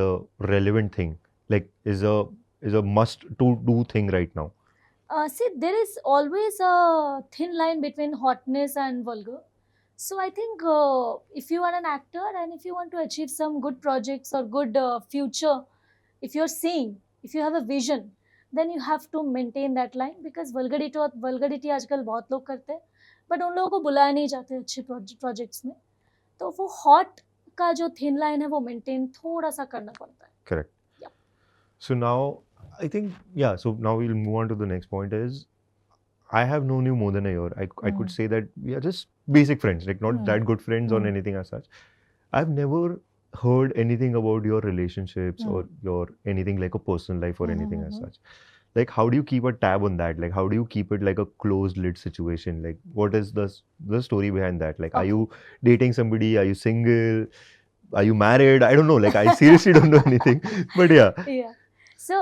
a relevant thing? Like is a must to do thing right now?
See, there is always a thin line between hotness and vulgar. So I think if you are an actor and if you want to achieve some good projects or good future if you're seeing, if you have a vision, then you have to maintain that line, because vulgarity आजकल बहुत लोग करते हैं, बट उन लोगों को बुलाया नहीं जाते अच्छे प्रोजेक्ट्स में, तो वो हॉट का जो थिन लाइन है वो मेंटेन थोड़ा सा करना पड़ता है.
Correct.
Yeah.
So now, I think, yeah, so now we'll move on to the next point is, I have known you more than a year. I could say that we are just basic friends, like not that good friends or anything as such. I've never heard anything about your relationships or your anything like a personal life or anything as such. Like, how do you keep a tab on that? Like, how do you keep it like a closed lid situation? Like, what is the story behind that? Like, are you dating somebody? Are you single? Are you married? I don't know. Like, I seriously don't know anything. But yeah.
Yeah. So,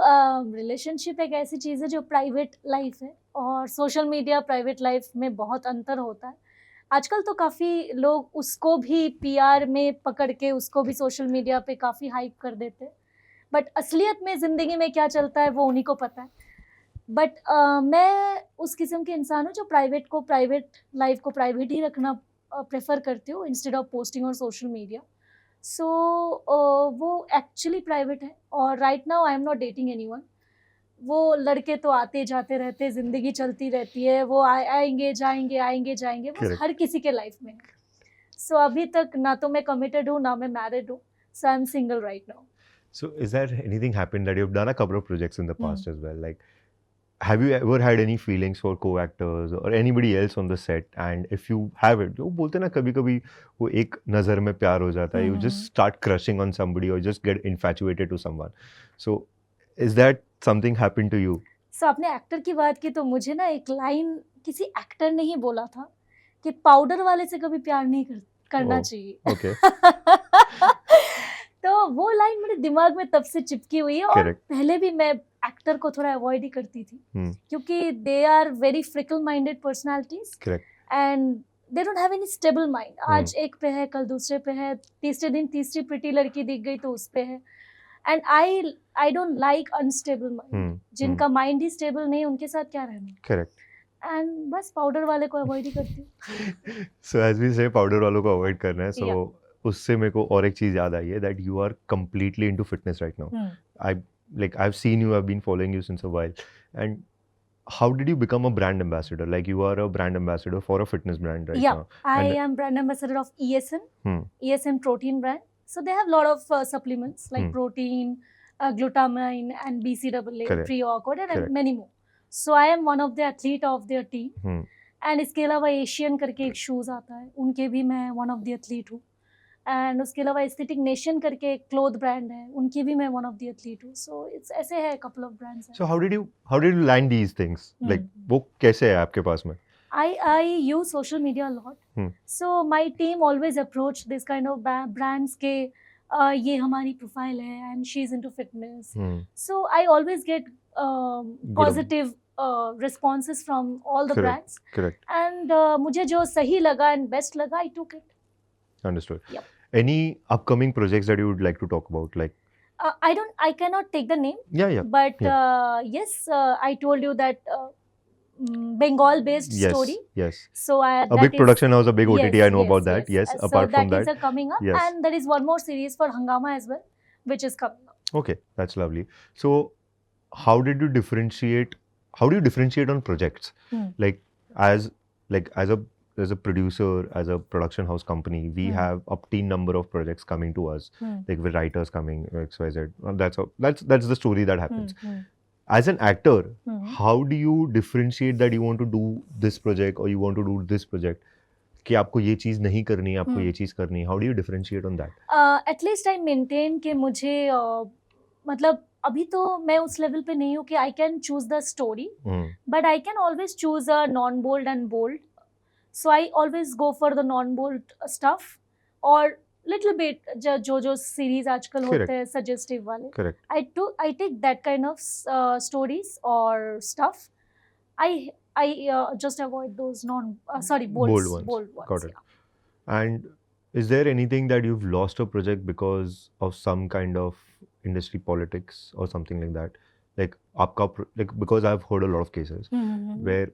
relationship एक ऐसी चीज़ है जो प्राइवेट लाइफ है, और सोशल मीडिया प्राइवेट लाइफ में बहुत अंतर होता है. आजकल तो काफ़ी लोग उसको भी पीआर में पकड़ के उसको भी सोशल मीडिया पे काफ़ी हाइप कर देते हैं, बट असलियत में ज़िंदगी में क्या चलता है वो उन्हीं को पता है. बट मैं उस किस्म के इंसान हूँ जो प्राइवेट लाइफ को प्राइवेट ही रखना प्रेफर करती हूँ, instead of posting on social media. So वो एक्चुअली प्राइवेट है, और right now I am not dating anyone. वो लड़के तो आते जाते रहते, जिंदगी चलती रहती है, वो आएंगे जाएंगे, वो
Correct.
हर किसी के लाइफ में है. सो अभी तक ना तो मैं कमिटेड हूँ ना मैं मैरिड हूँ, so I am single right now.
So, is there anything happened that you've done a couple of projects in the past as well? Like, have you ever had any feelings for co-actors or anybody else on the set? And if you have it, वो बोलते हैं ना कभी कभी वो एक नज़र में प्यार हो जाता है. You just start crushing on somebody or just get infatuated to someone. So, is that something happened to you?
सो आपने एक्टर की बात की, तो मुझे ना एक लाइन किसी एक्टर ने ही बोला था कि पाउडर वाले से कभी प्यार नहीं करना
Oh,
चाहिए.
Okay.
तो वो लाइन मेरे दिमाग में तब से चिपकी हुई है, और
Correct.
पहले भी मैं एक्टर को थोड़ा अवॉइड ही करती थी, क्योंकि they are very fickle minded personalities,
Correct.
And they don't have any stable mind. आज एक पे है, कल दूसरे पे है, तीसरे दिन तीसरी प्रिटी लड़की दिख गई तो उस पे है. And I don't like unstable mind. जिनका माइंड ही स्टेबल नहीं, उनके साथ क्या रहना.
Correct.
एंड बस पाउडर वाले को अवॉइड ही करती हूँ.
So, as we say, powder वालों को अवॉइड करना है. So, उससे मेरे को और एक चीज़ याद आई है, that you are completely into fitness right now. I've seen you, I've been following you since a while. And how did you become a brand ambassador? Like, you are a brand ambassador for a fitness brand right now.
I am brand ambassador of ESN, ESN protein brand. So they have a lot of supplements like protein, glutamine, and BCAA,
Correct.
pre-workout, and
Correct.
many more. So I am one of the athlete of their team. And इसके अलावा एशियन करके एक शूज़ आता है, उनके भी मैं वन ऑफ द एथलीट हूँ. एंड उसके अलावा एस्थेटिक नेशन करके एक क्लोथ ब्रांड है, उनकी भी मैं वन ऑफ द एथलीट हूँ. सो इट्स ऐसे है, कपल ऑफ ब्रांड्स हैं.
So, how did you land these things? Like, वो कैसे है आपके पास में?
I use social media a lot. So my team always approach this kind of brands के ये हमारी प्रोफाइल है and she's into fitness. So I always get positive responses from all the brands.
Correct.
And मुझे जो सही लगा and best लगा, I took it.
Understood.
Yep.
Any upcoming projects that you would like to talk about? Like,
I cannot take the name.
Yeah.
But yes, I told you that Bengal-based
Yes.
story.
Yes.
So
A big production house, a big OTT. I know about that. Yes.
So
Apart from
that
that,
is coming up,
yes.
and there is one more series for Hangama as well, which is coming up.
Okay, that's lovely. So, how did you differentiate? How do you differentiate on projects? Like, as a producer, as a production house company, we have obtained number of projects coming to us, like with writers coming, XYZ. That's the story that happens. As an actor, how do you differentiate that you want to do this project or you want to do this project? कि आपको ये चीज़ नहीं करनी है, आपको ये चीज़ करनी है. How do you differentiate on that?
At least I maintain कि मुझे मतलब अभी तो मैं उस लेवल पे नहीं हूँ कि I can choose the story, but I can always choose a non-bold and bold. So I always go for the non-bold stuff or little bit जो series आजकल होते हैं suggestive वाले.
Correct.
I take that kind of stories or stuff. I just avoid those bold ones.
Got it. And is there anything that you've lost a project because of some kind of industry politics or something like that? Like आपका because I've heard a lot of cases where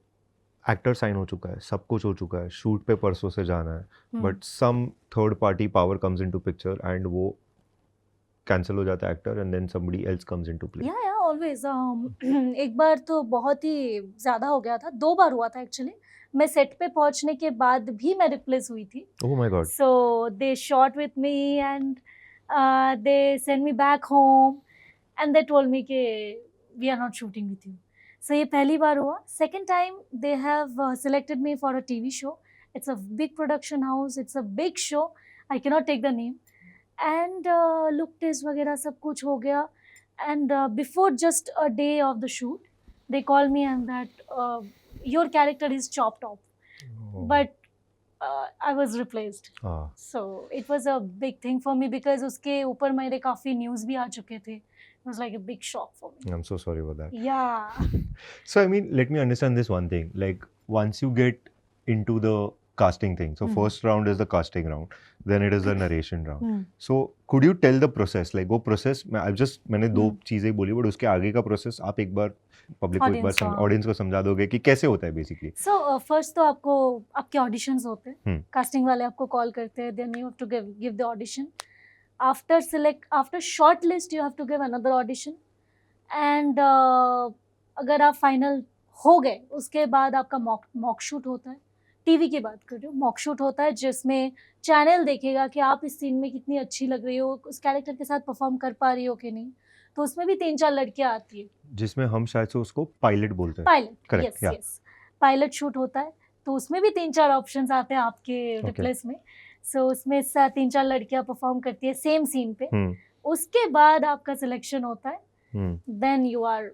actor sign हो चुका है, सब कुछ हो चुका है, शूट पे परसों से जाना है, but some third party power comes into picture and वो कैंसिल हो जाता है actor and then somebody else comes into play?
या ऑलवेज एक बार तो बहुत ही ज़्यादा हो गया था, 2 बार हुआ था एक्चुअली। मैं सेट पे पहुँचने के बाद भी मैं रिप्लेस हुई थी।
Oh my God!
So they shot with me and they sent me back home and they told me कि we are not shooting with you. So ये पहली बार हुआ. Second time they have selected me for a TV show. It's a big production house. It's a big show. I cannot take the name. And look test वगैरह सब कुछ हो गया. And before just a day of the shoot, they call me and that your character is chopped off.
Oh.
But I was replaced.
Ah.
So it was a big thing for me because उसके ऊपर मेरे काफ़ी न्यूज़ भी आ चुके थे. It was like a big shock for me.
I'm so sorry about that.
Yeah.
So I mean, let me understand this one thing. Like once you get into the casting thing, so first round is the casting round, then it is the narration round. So could you tell the process? Like वो process मैंने दो चीजें बोली, but उसके आगे का process आप एक बार पब्लिक को एक बार ऑडियंस को समझा दोगे कि कैसे होता है बेसिकली?
So first तो आपको आपके ऑडिशंस होते हैं, कास्टिंग वाले आपको कॉल करते हैं, then you have to give the audition. After shortlist you have to give another audition and अगर आप फाइनल हो गए उसके बाद आपका मॉक शूट होता है. टीवी की बात कर रही हूँ, मॉक शूट होता है जिसमें चैनल देखेगा कि आप इस सीन में कितनी अच्छी लग रही हो, उस कैरेक्टर के साथ परफॉर्म कर पा रही हो कि नहीं. तो उसमें भी 3-4 लड़कियां आती है
जिसमें हम शायद से उसको पायलट बोलते हैं.
पायलट, यस, पायलट शूट होता है. तो उसमें भी 3-4 ऑप्शंस आते हैं आपके रिप्लेस में. सो उसमें 3-4 लड़कियां परफॉर्म करती है सेम सीन पे. उसके बाद आपका सिलेक्शन होता है. Then you are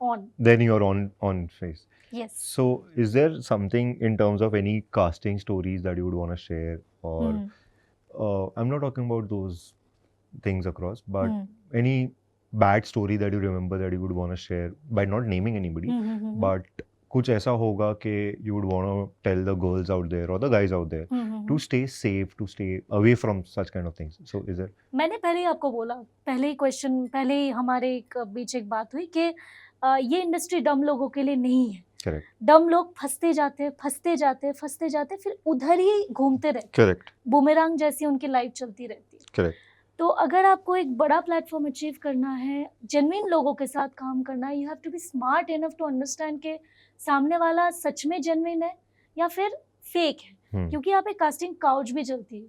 on face.
Yes.
So is there something in terms of any casting stories that you would want to share, or I'm not talking about those things across, but any bad story that you remember that you would want to share by not naming anybody, but कुछ ऐसा होगा कि you would want to tell the girls out there or the guys out there to stay safe, to stay away from such kind of things. So is there? मैंने
पहले ही आपको बोला, पहले ही हमारे बीच एक बात हुई कि ये इंडस्ट्री डम लोगों के लिए नहीं है.
Correct.
डम लोग फंसते जाते फिर उधर ही घूमते रहते.
Correct.
बूमेरंग जैसी उनकी लाइफ चलती रहती है.
Correct.
तो अगर आपको एक बड़ा प्लेटफॉर्म अचीव करना है, जेन्युइन लोगों के साथ काम करना है, you have to be smart enough to understand कि सामने वाला सच में जेन्युइन है या फिर फेक है. क्योंकि यहाँ पे कास्टिंग काउच भी चलती है,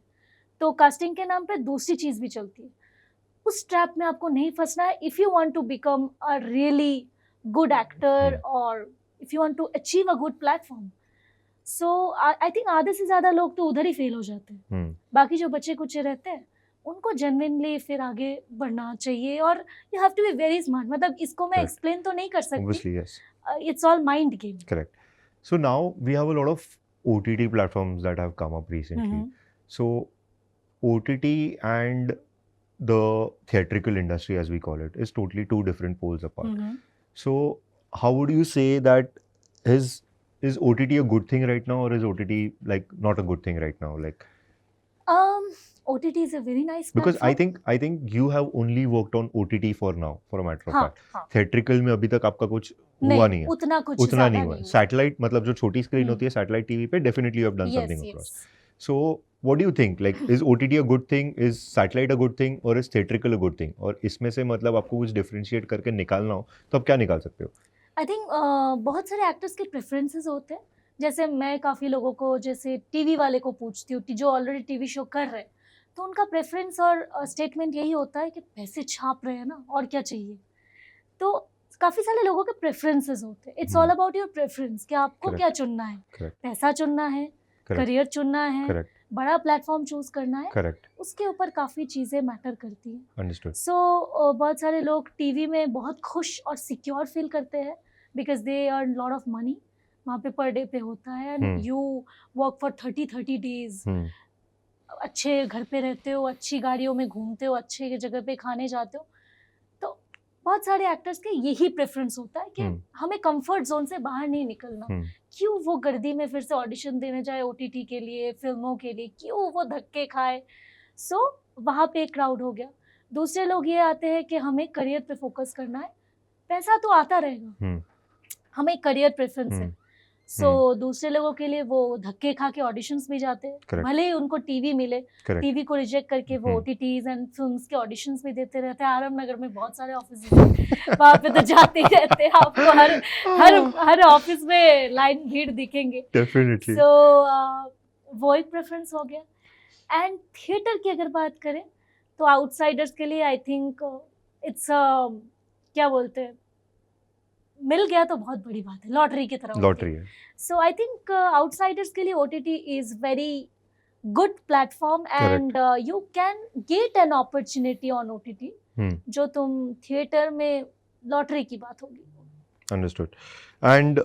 तो कास्टिंग के नाम पे दूसरी चीज़ भी चलती है. उस ट्रैप में आपको नहीं फंसना है. If you want to become a really good actor और if you want to achieve a good platform, so I think आधे से ज़्यादा लोग तो उधर ही फेल हो जाते हैं. बाकी जो बच्चे कुछ रहते हैं उनको जेन्युइनली फिर आगे बढ़ना चाहिए. और you have to be very smart. मतलब इसको मैं एक्सप्लेन तो नहीं कर सकती.
Obviously, yes.
It's all mind game.
Correct. So now we have a lot of OTT platforms that have come up recently. So OTT and the theatrical industry, as we call it, is totally two different poles apart. So how would you say that is OTT a good thing right now, or is OTT like not a good thing right now? Like
OTT is a very nice platform.
Because I think you have only worked on OTT for now, for a matter of fact. Theatrical में अभी तक आपका कुछ हुआ नहीं है. उतना नहीं हुआ. Satellite मतलब जो छोटी स्क्रीन होती है satellite TV पे, definitely you have done something across. So what do you think? Like is OTT a good thing? Is satellite a good thing? Or is theatrical a good thing? और इसमें से मतलब आपको कुछ differentiate करके निकालना हो तो आप क्या निकाल सकते हो?
आई थिंक बहुत सारे एक्टर्स के प्रेफरेंसेस होते हैं. जैसे मैं काफ़ी लोगों को, जैसे टीवी वाले को पूछती हूँ जो ऑलरेडी टीवी शो कर रहे हैं, तो उनका प्रेफरेंस और स्टेटमेंट यही होता है कि पैसे छाप रहे हैं ना, और क्या चाहिए. तो काफ़ी सारे लोगों के प्रेफरेंसेस होते हैं. It's all about your preference कि आपको क्या चुनना है. पैसा चुनना है, करियर चुनना है, बड़ा प्लेटफॉर्म चूज करना है. उसके ऊपर काफ़ी चीज़ें मैटर करती हैं.
अंडरस्टूड.
सो बहुत सारे लोग टीवी में बहुत खुश और सिक्योर फील करते हैं because they earn lot of money. वहाँ पे पर डे पे होता है and you work for 30 days. अच्छे घर पे रहते हो, अच्छी गाड़ियों में घूमते हो, अच्छे जगह पे खाने जाते हो. तो बहुत सारे एक्टर्स के यही प्रेफरेंस होता है कि हमें कंफर्ट जोन से बाहर नहीं निकलना. क्यों वो गर्दी में फिर से ऑडिशन देने जाए OTT के लिए, फिल्मों के लिए, क्यों वो धक्के खाए. सो वहाँ पे एक क्राउड हो गया. दूसरे लोग ये आते हैं कि हमें करियर पे फोकस करना है, पैसा तो आता रहेगा, हमें करियर प्रेफरेंस है. सो दूसरे लोगों के लिए वो धक्के खा के ऑडिशंस भी जाते हैं,
Correct.
भले ही उनको टीवी मिले,
Correct.
टीवी को रिजेक्ट करके वो
हम्म।
ओटीटीज एंड फिल्म्स के ऑडिशंस भी देते रहते हैं। आराम नगर में बहुत सारे ऑफिस हैं, वहाँ पे तो जाते ही रहते हैं, आपको हर ऑफिस में लाइन भीड़ दिखेंगे।
Definitely.
सो वो एक प्रेफरेंस हो गया। एंड थिएटर की अगर बात करें तो आउटसाइडर्स के लिए आई थिंक इट्स क्या बोलते हैं, मिल गया तो बहुत बड़ी बात है, लॉटरी की तरह होती है।
लॉटरी है।
सो आई थिंक आउटसाइडर्स के लिए OTT is very good platform and you can get an opportunity on OTT जो तुम थिएटर में लॉटरी की बात होगी।
Understood. And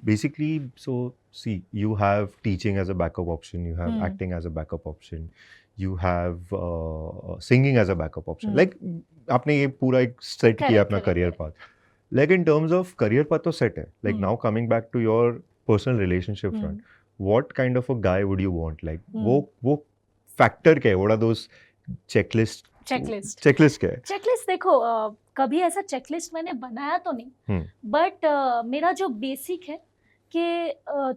basically, so see, you have teaching as a backup option, you have acting as a backup option, you have singing as a backup option. Like आपने ये पूरा एक set किया अपना career path. Like in terms of career path तो set है. Like now coming back to your personal relationship front, what kind of a guy would you want? Like वो factor क्या है? What are those checklist क्या है?
चेकलिस्ट देखो, कभी ऐसा चेकलिस्ट मैंने बनाया तो नहीं, बट मेरा जो बेसिक है कि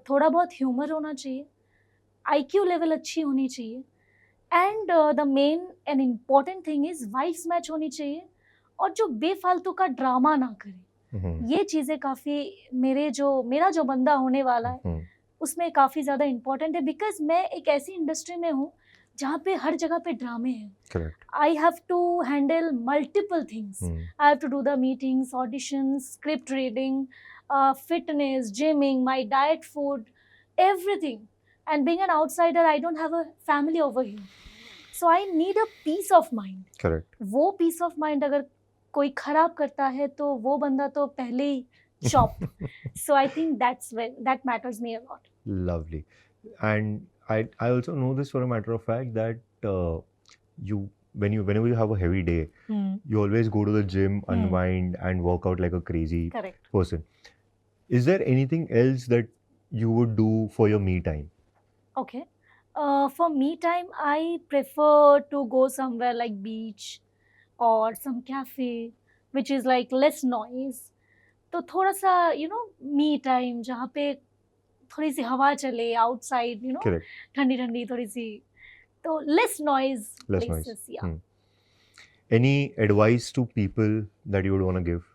थोड़ा बहुत ह्यूमर होना चाहिए, आईक्यू लेवल अच्छी होनी चाहिए, and the main and important thing is vibes match होनी चाहिए, और जो बेफालतू का ड्रामा ना करे। ये चीज़ें काफ़ी मेरा जो बंदा होने वाला है उसमें काफ़ी ज़्यादा इम्पोर्टेंट है, बिकॉज मैं एक ऐसी इंडस्ट्री में हूँ जहाँ पे हर जगह पे ड्रामे हैं। I have to handle multiple things, I have to do the meetings, auditions, script reading, fitness, gymming, my diet, food, everything. And being an outsider I don't have a family over here, so I need a piece of mind. वो पीस ऑफ माइंड अगर कोई खराब करता है तो वो बंदा तो पहले ही chop. So I think that matters me a lot.
Lovely. And I also know this for a matter of fact that whenever you have a heavy day, you always go to the gym, unwind, and work out like a crazy person. Is there anything else that you would do for your me time?
Okay. For me time, I prefer to go somewhere like beach or some cafe, which is like less noise. तो थोड़ा सा me time जहाँ पे थोड़ी सी हवा चले आउटसाइड, ठंडी ठंडी थोड़ी सी, तो लेस नॉइज प्लेसेस। या
Any advice to people that you would want to give?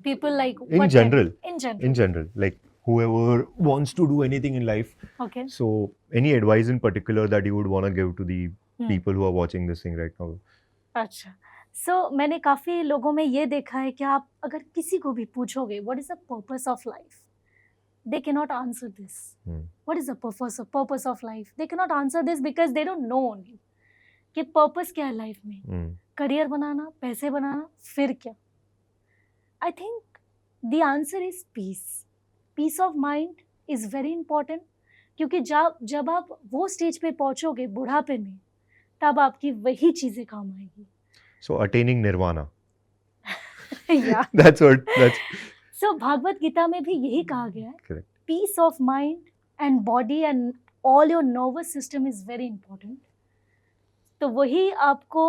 People like
in general, like whoever wants to do anything in life.
Okay.
So any advice in particular that you would want to give to the people who are watching this thing right now?
अच्छा, so मैंने काफ़ी लोगों में ये देखा है कि आप अगर किसी को भी पूछोगे what is the purpose of life, they cannot answer this. What is the purpose of life? They cannot answer this because they don't know only कि purpose क्या है लाइफ में, करियर बनाना, पैसे बनाना, फिर क्या? I think the answer is peace. Peace of mind is very important, क्योंकि जब आप वो स्टेज पे पहुंचोगे बुढ़ापे में, तब आपकी वही चीजें काम आएगी.
So attaining nirvana.
Yeah.
That's
So Bhagavat Gita में भी यही कहा गया है.
Correct.
Peace of mind and body and all your nervous system is very important. तो वही आपको,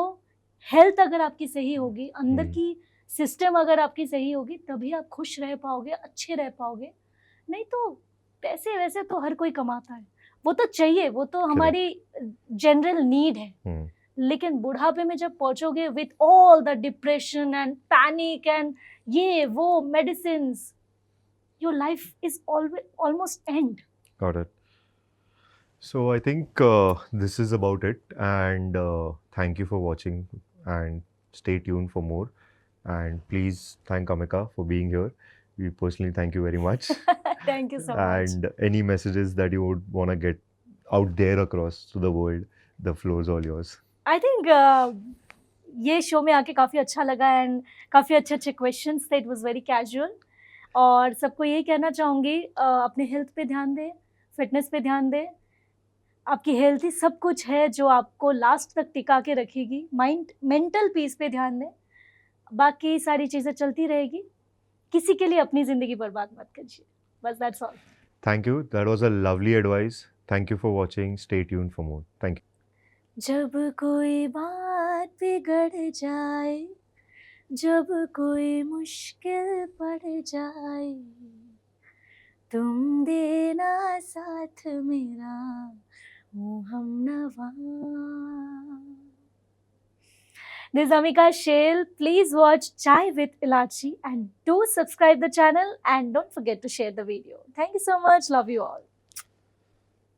हेल्थ अगर आपकी सही होगी, अंदर की सिस्टम अगर आपकी सही होगी, तभी आप खुश रह पाओगे, अच्छे रह पाओगे. नहीं तो पैसे वैसे तो हर कोई कमाता है, वो तो चाहिए, वो तो हमारी जनरल नीड है. लेकिन बुढ़ापे में जब पहुंचोगे with all the depression and panic एंड ये वो medicines, your life is almost end.
Got it. So I think this is about it, and thank you for watching, and stay tuned for more, and please thank Amika for being here. We personally thank you very much.
Thank you so much.
And any messages that you would want to get out there across to the world, the floor is all yours.
I think ये शो में आके काफ़ी अच्छा लगा एंड काफ़ी अच्छे क्वेश्चंस थे. It was very casual. और सबको यही कहना चाहूँगी, अपने हेल्थ पे ध्यान दें, फिटनेस पे ध्यान दें. आपकी हेल्थ ही सब कुछ है जो आपको लास्ट तक टिका के रखेगी. मेंटल पीस पे ध्यान दें, बाकी सारी चीज़ें चलती रहेगी. किसी के लिए अपनी ज़िंदगी बर्बाद मत कीजिए. बस that's all.
Thank you. That was a lovely advice. Thank you for watching. Stay tuned for more. Thank you.
जब कोई बात बिगड़ जाए, जब कोई मुश्किल पड़ जाए, तुम देना साथ मेरा ओ हमनवा. This is Amika Shale. Please watch Chai with Ilachi and do subscribe the channel and don't forget to share the video. Thank you so much. Love you all.